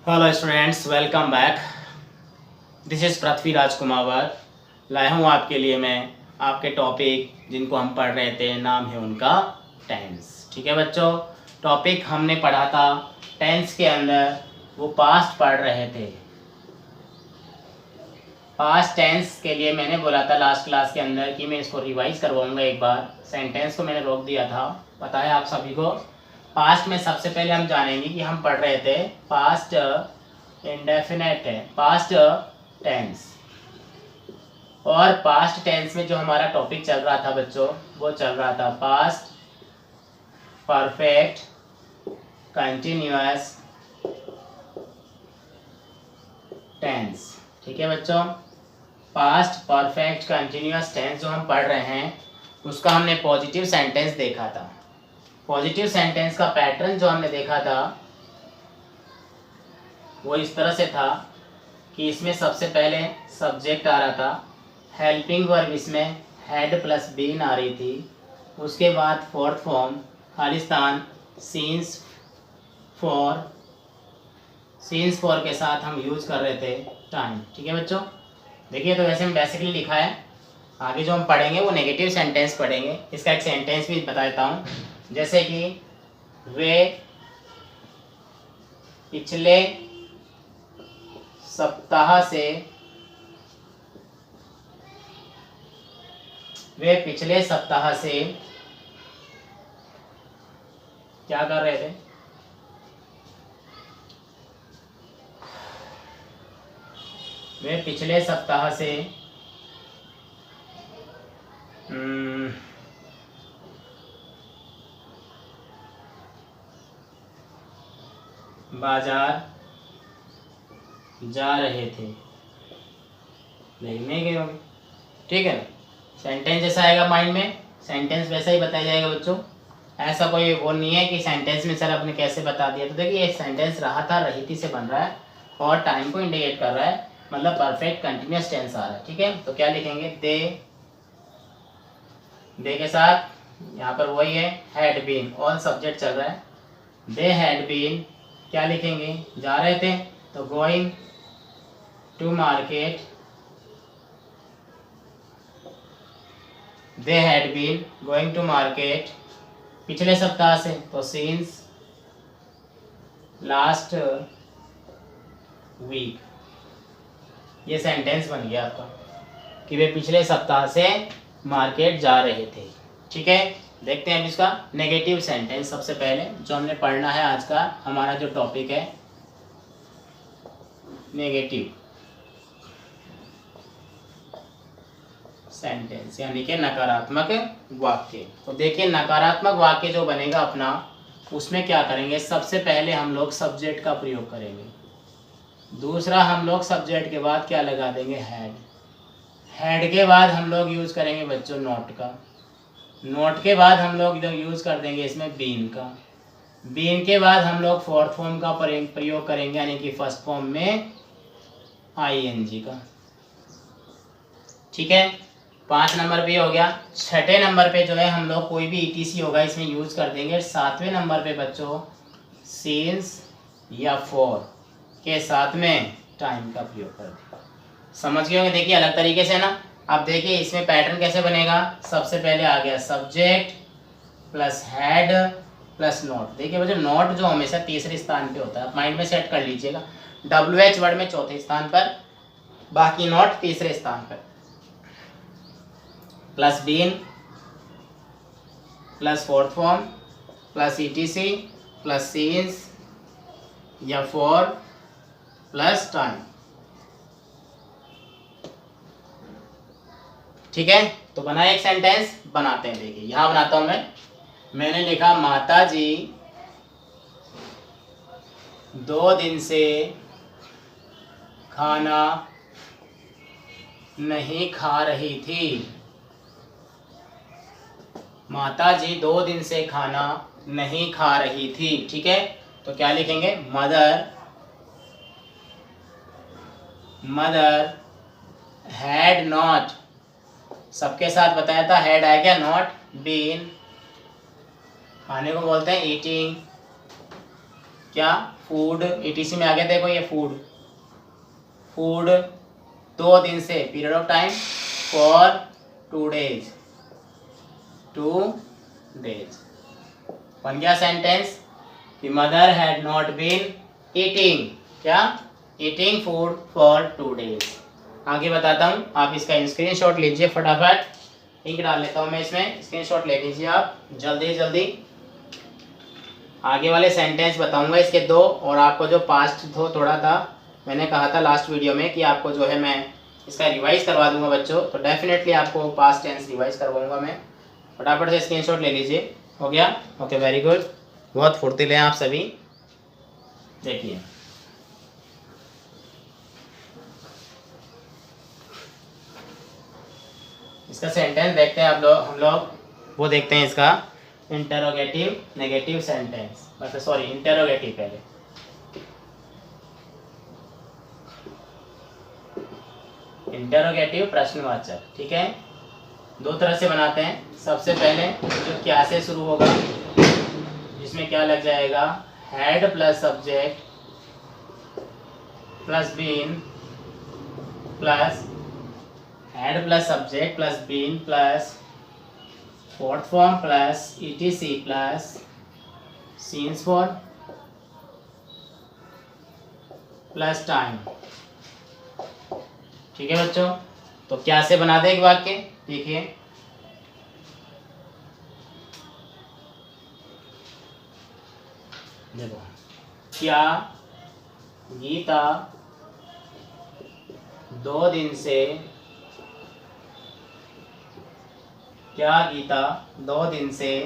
Hello students, welcome back. This is Prithvi Rajkumar. लाया हूँ आपके लिए मैं आपके टॉपिक जिनको हम पढ़ रहे थे, नाम है उनका टेंस। ठीक है बच्चों, टॉपिक हमने पढ़ा था टेंस के अंदर, वो पास्ट पढ़ रहे थे। पास्ट टेंस के लिए मैंने बोला था लास्ट क्लास के अंदर कि मैं इसको रिवाइज करवाऊंगा एक बार। सेंटेंस को मैंने रोक दिया था, पता है आप सभी को। पास्ट में सबसे पहले हम जानेंगे कि हम पढ़ रहे थे पास्ट इंडेफिनेट है, पास्ट टेंस। और पास्ट टेंस में जो हमारा टॉपिक चल रहा था बच्चों, वो चल रहा था पास्ट परफेक्ट कंटिन्यूअस टेंस। ठीक है बच्चों, पास्ट परफेक्ट कंटिन्यूअस टेंस जो हम पढ़ रहे हैं उसका हमने पॉजिटिव सेंटेंस देखा था। पॉजिटिव सेंटेंस का पैटर्न जो हमने देखा था वो इस तरह से था कि इसमें सबसे पहले सब्जेक्ट आ रहा था, हेल्पिंग वर्ब इसमें हैड प्लस बीन आ रही थी। उसके बाद fourth form Khalistan scenes for के साथ हम यूज कर रहे थे टाइम। ठीक है बच्चों, देखिए तो वैसे में बेसिकली लिखा है। आगे जो हम पढ़ेंगे वो नेगेटिव सेंटेंस पढ़ेंगे। इसका एक सेंटेंस भी बता देता हूँ, जैसे कि वे पिछले सप्ताह से क्या कर रहे थे? वे पिछले सप्ताह से बाजार जा रहे थे। नहीं गए होंगे, ठीक है ना। सेंटेंस जैसा आएगा माइंड में, सेंटेंस वैसा ही बताया जाएगा बच्चों। ऐसा कोई वो नहीं है कि सेंटेंस में सर आपने कैसे बता दिया। तो देखिए ये सेंटेंस रहा था रही से बन रहा है और टाइम को इंडिकेट कर रहा है, मतलब परफेक्ट कंटिन्यूअस टेंस आ रहा है। ठीक है, तो क्या लिखेंगे? दे के साथ यहाँ पर वही है हैड बीन, ऑल सब्जेक्ट चल रहा है। दे हैड बीन, क्या लिखेंगे? जा रहे थे, तो going to market. They had been going to market पिछले सप्ताह से, तो सिंस लास्ट वीक। ये सेंटेंस बन गया आपका कि वे पिछले सप्ताह से मार्केट जा रहे थे। ठीक है, देखते हैं अब इसका नेगेटिव सेंटेंस। सबसे पहले जो हमने पढ़ना है, आज का हमारा जो टॉपिक है नेगेटिव सेंटेंस, यानी कि नकारात्मक वाक्य। तो देखिए नकारात्मक वाक्य जो बनेगा अपना, उसमें क्या करेंगे? सबसे पहले हम लोग सब्जेक्ट का प्रयोग करेंगे। दूसरा, हम लोग सब्जेक्ट के बाद क्या लगा देंगे? हैड के बाद हम लोग यूज करेंगे बच्चों नॉट का। नोट के बाद हम लोग यूज कर देंगे इसमें बीन का। बीन के बाद हम लोग फोर्थ फॉर्म का प्रयोग करेंगे, यानी कि फर्स्ट फॉर्म में आईएनजी का। ठीक है, 5 नंबर पे हो गया। छठे नंबर पे जो है हम लोग कोई भी ईटीसी होगा इसमें यूज कर देंगे। 7वें नंबर पे बच्चों सिंस या फॉर के साथ में टाइम का प्रयोग कर देंगे। समझ गए होंगे? देखिए अलग तरीके से ना। अब देखिए इसमें पैटर्न कैसे बनेगा। सबसे पहले आ गया subject plus had plus not. देखिए बच्चों नॉट जो हमेशा तीसरे स्थान पे होता है, आप माइंड में सेट कर लीजिएगा। WH वर्ड में चौथे स्थान पर, बाकी नॉट तीसरे स्थान पर। Plus been plus fourth form plus ETC plus since या फॉर प्लस टाइम। ठीक है, तो बना एक सेंटेंस, बनाते हैं। देखिए यहां बनाता हूं मैंने लिखा माता जी 2 दिन से खाना नहीं खा रही थी। माता जी 2 दिन से खाना नहीं खा रही थी। ठीक है, तो क्या लिखेंगे? मदर हैड नॉट, सबके साथ बताया था हैड आया क्या? नॉट बीन, खाने को बोलते हैं ईटिंग क्या फूड ईटीसी में आ गया, देखो ये फूड, फूड 2 दिन से, period of time for 2 days, 2 days। बन गया sentence. The mother had not been eating, क्या ईटिंग फूड फॉर 2 days। आगे बताता हूँ, आप इसका स्क्रीनशॉट लीजिए फटाफट, लिंक डाल लेता हूँ मैं इसमें, स्क्रीनशॉट ले लीजिए आप जल्दी जल्दी। आगे वाले सेंटेंस बताऊंगा इसके 2, और आपको जो पास्ट थोड़ा था, मैंने कहा था लास्ट वीडियो में कि आपको जो है मैं इसका रिवाइज करवा दूंगा बच्चों, तो डेफिनेटली आपको पास्ट टेंस रिवाइज करवाऊंगा मैं। फटाफट से स्क्रीनशॉट ले लीजिए। हो गया, ओके वेरी गुड, बहुत फुर्तीले हैं आप सभी। देखिए इसका सेंटेंस देखते हैं हम लोग वो देखते हैं इसका इंटरोगेटिव नेगेटिव सेंटेंस, मतलब सॉरी इंटरोगेटिव पहले। इंटरोगेटिव प्रश्नवाचक, ठीक है, 2 तरह से बनाते हैं। सबसे पहले जो क्या से शुरू होगा, जिसमें क्या लग जाएगा, had plus subject plus been plus had plus subject plus been plus fourth form plus ETC plus since for plus time. ठीक है बच्चों, तो क्या से बना दे एक वाक्य, देखिए देखो, क्या गीता 2 दिन से, क्या गीता 2 दिन से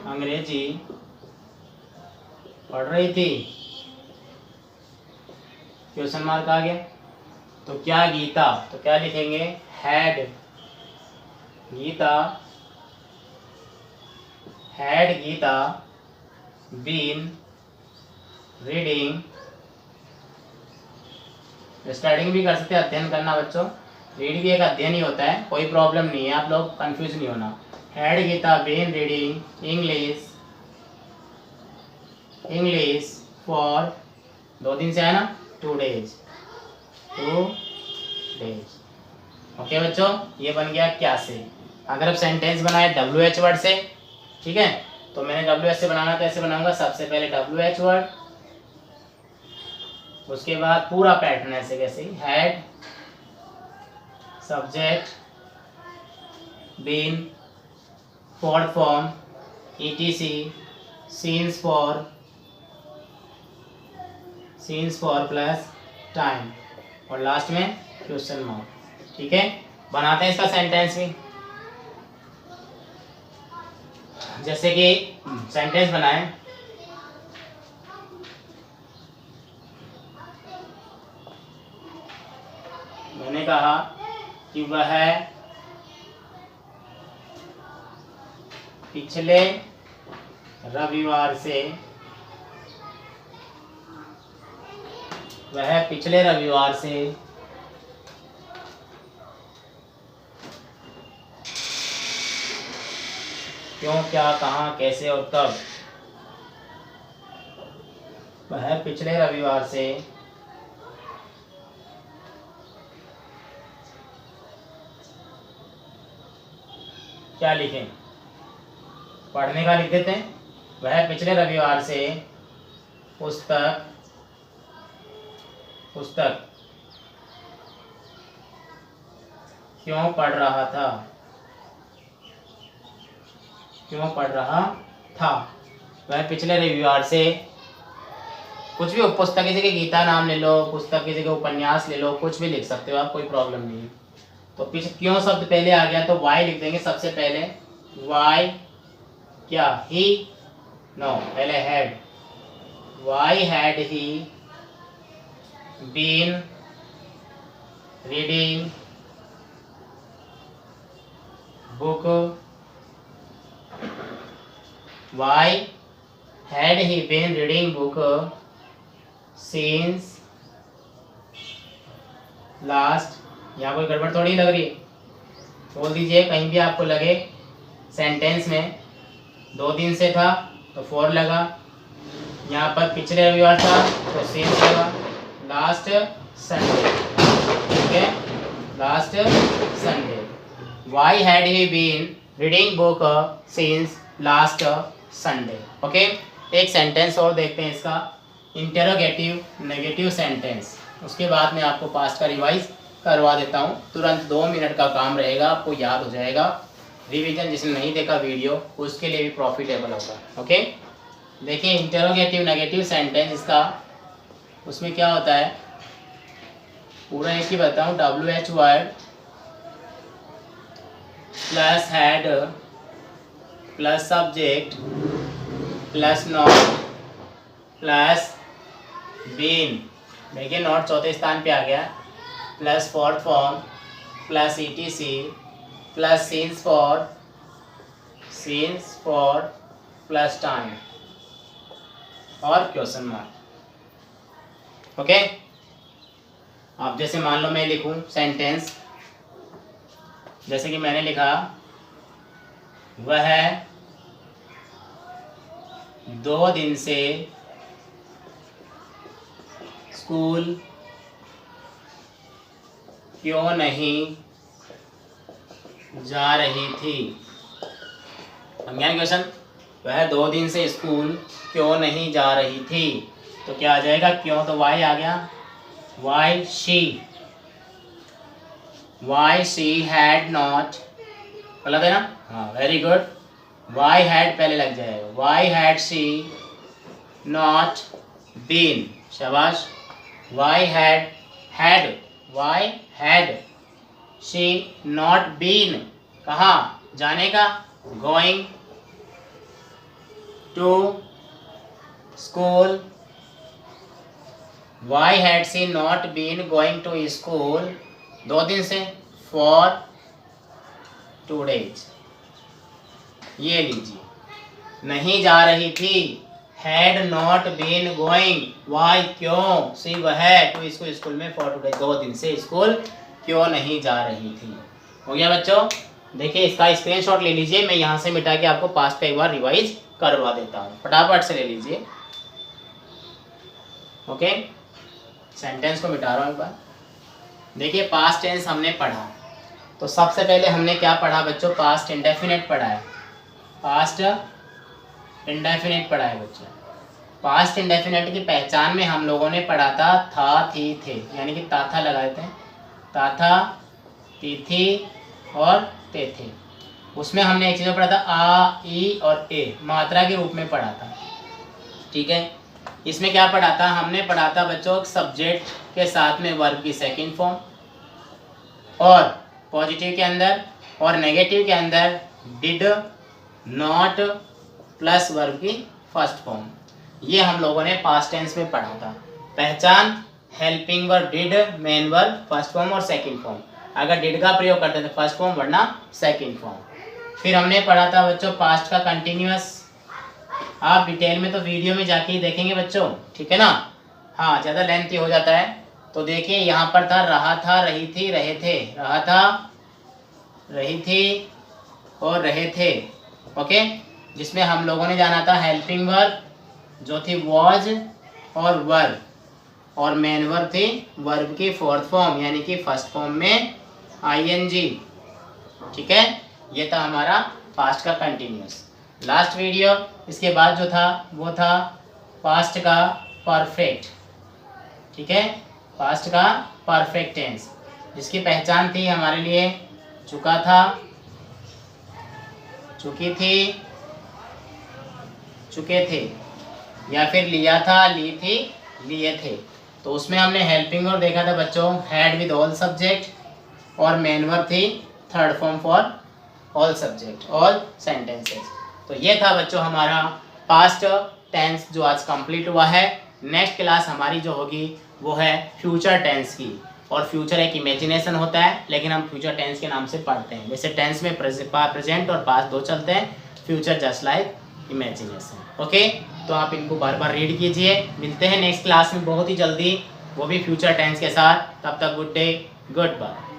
अंग्रेजी पढ़ रही थी, क्वेश्चन मार्क आ गया। तो क्या गीता, तो क्या लिखेंगे, had Gita, had Gita been reading, studying भी कर सकते हैं, अध्ययन करना बच्चों, रीड भी एक अध्ययन ही होता है, कोई प्रॉब्लम नहीं है, आप लोग कंफ्यूज नहीं होना। Had Gita been reading English for 2 दिन से है ना, 2 days, 2 days। ओके बच्चों, ये बन गया क्या से। अगर आप सेंटेंस बनाए WH वर्ड से, ठीक है, तो मैंने WH से बनाना, कैसे बनाऊंगा, सबसे पहले WH वर्ड, उसके बाद पूरा पैटर्न ऐसे कैसे, had subject been fourth form ETC since for plus time, और लास्ट में क्वेश्चन मार्क। ठीक है, बनाते हैं इसका सेंटेंस भी। जैसे कि सेंटेंस बनाएं, मैंने कहा कि वह पिछले रविवार से, वह पिछले रविवार से क्यों, क्या, कहाँ, कैसे और कब, वह पिछले रविवार से क्या लिखें, पढ़ने का लिख देते हैं, वह पिछले रविवार से पुस्तक क्यों पढ़ रहा था, वह पिछले रविवार से, कुछ भी, पुस्तक की जगह गीता नाम ले लो, पुस्तक की जगह उपन्यास ले लो, कुछ भी लिख सकते हो आप, कोई प्रॉब्लम नहीं है। तो पीछे क्यों शब्द पहले आ गया, तो वाई लिख देंगे सबसे पहले, वाई क्या, ही, नो, पहले had, why had he been reading book, why had he been reading book since last, यहाँ कोई गड़बड़ थोड़ी लग रही है, बोल दीजिए कहीं भी आपको लगे सेंटेंस में 2 दिन से था तो 4 लगा, यहाँ पर पिछले रविवार था तो सिंस लगा, लास्ट संडे, ठीक है, last Sunday. Why had he been reading book since last Sunday. Okay, एक सेंटेंस और देखते हैं इसका, इंटेरोगेटिव नेगेटिव सेंटेंस, उसके बाद मैं आपको पास्ट का रिवाइज करवा देता हूँ। तुरंत 2 मिनट का काम रहेगा, आपको याद हो जाएगा। रिवीजन जिसने नहीं देखा वीडियो उसके लिए भी प्रॉफिटेबल होगा। ओके, देखिए इंटेरोगेटिव नेगेटिव सेंटेंस इसका, उसमें क्या होता है पूरा एक ही बताऊँ। WH word plus had plus subject plus not plus been, देखिए नॉट चौथे स्थान पे आ गया, plus fourth form plus ETC plus since for plus time और क्वेश्चन मार्क। ओके, अब जैसे मान लो मैं लिखूं सेंटेंस, जैसे कि मैंने लिखा, वह 2 दिन से स्कूल क्यों नहीं जा रही थी। समझा क्वेश्चन, वह 2 दिन से स्कूल क्यों नहीं जा रही थी, तो क्या आ जाएगा, क्यों तो वाई आ गया, वाई शी हैड नॉट, गलत है ना, हाँ वेरी गुड, वाई हैड पहले लग जाएगा, why had she not been, शाबाश, why had she not been, कहाँ जाने का, going to school, why had she not been going to school 2 दिन से, फॉर 2 days। ये लीजिए, नहीं जा रही थी, had not been going, why क्यों, सी वह टू इसको स्कूल में, फॉर 2 days 2 दिन से स्कूल क्यों नहीं जा रही थी। हो गया बच्चों, देखिए इसका स्क्रीनशॉट ले लीजिए, मैं यहाँ से मिटा के आपको पास्ट का एक बार रिवाइज करवा देता हूँ, फटाफट से ले लीजिए। ओके, सेंटेंस को मिटा रहा हूँ एक बार। देखिए पास्ट टेंस हमने पढ़ा, तो सबसे पहले हमने क्या पढ़ा बच्चों, पास्ट इंडेफिनिट पढ़ा है, पास्ट इंडेफिनिट पढ़ा है बच्चों। पास्ट इंडेफिनिट की पहचान में हम लोगों ने पढ़ा था थी थे, यानी कि था लगाए थे, था थी और ते थे। उसमें हमने एक चीज़ पढ़ा था, आ ई और ए, मात्रा के रूप में पढ़ा था, ठीक है। इसमें क्या पढ़ा था, हमने पढ़ा था बच्चों सब्जेक्ट के साथ में वर्ब की सेकंड फॉर्म, और पॉजिटिव के अंदर और नेगेटिव के अंदर डिड नॉट प्लस वर्ब की फर्स्ट फॉर्म। ये हम लोगों ने पास्ट टेंस में पढ़ा था। पहचान, helping verb did, main verb first form और सेकंड फॉर्म। अगर डिड का प्रयोग करते थे फर्स्ट फॉर्म वरना सेकंड फॉर्म। फिर हमने पढ़ा था बच्चों पास्ट का कंटिन्यूअस, आप डिटेल में तो वीडियो में जाके ही देखेंगे बच्चों, ठीक है ना, हाँ ज़्यादा लेंथी हो जाता है। तो देखिए यहाँ पर था रहा था, रही थी, रहे थे, रहा था, रही थी और रहे थे। ओके, जिसमें हम लोगों ने जाना था हेल्पिंग वर्ब जो थी वॉज और वर, और मेन वर्ब थी वर्ब की फोर्थ फॉर्म यानी कि फर्स्ट फॉर्म में आईएनजी, ठीक है। ये था हमारा पास्ट का कंटिन्यूअस। लास्ट वीडियो इसके बाद जो था वो था पास्ट का परफेक्ट, ठीक है, पास्ट का परफेक्ट टेंस, जिसकी पहचान थी हमारे लिए चुका था, चुकी थी, चुके थे, या फिर लिया था, ली थी, लिए थे। तो उसमें हमने हेल्पिंग वर्ब देखा था बच्चों, हैड विद ऑल सब्जेक्ट, और मेन वर्ब थी third form for all subject, all sentences. तो ये था बच्चों हमारा पास्ट टेंस जो आज कंप्लीट हुआ है। नेक्स्ट क्लास हमारी जो होगी वो है फ्यूचर टेंस की, और फ्यूचर एक इमेजिनेशन होता है लेकिन हम फ्यूचर टेंस के नाम से पढ़ते हैं। जैसे टेंस में प्रेजेंट और पास्ट 2 चलते हैं, future just like imagination. Okay, तो आप इनको बार बार रीड कीजिए। मिलते हैं नेक्स्ट क्लास में बहुत ही जल्दी, वो भी फ्यूचर टेंस के साथ। तब तक गुड डे, गुड बाय।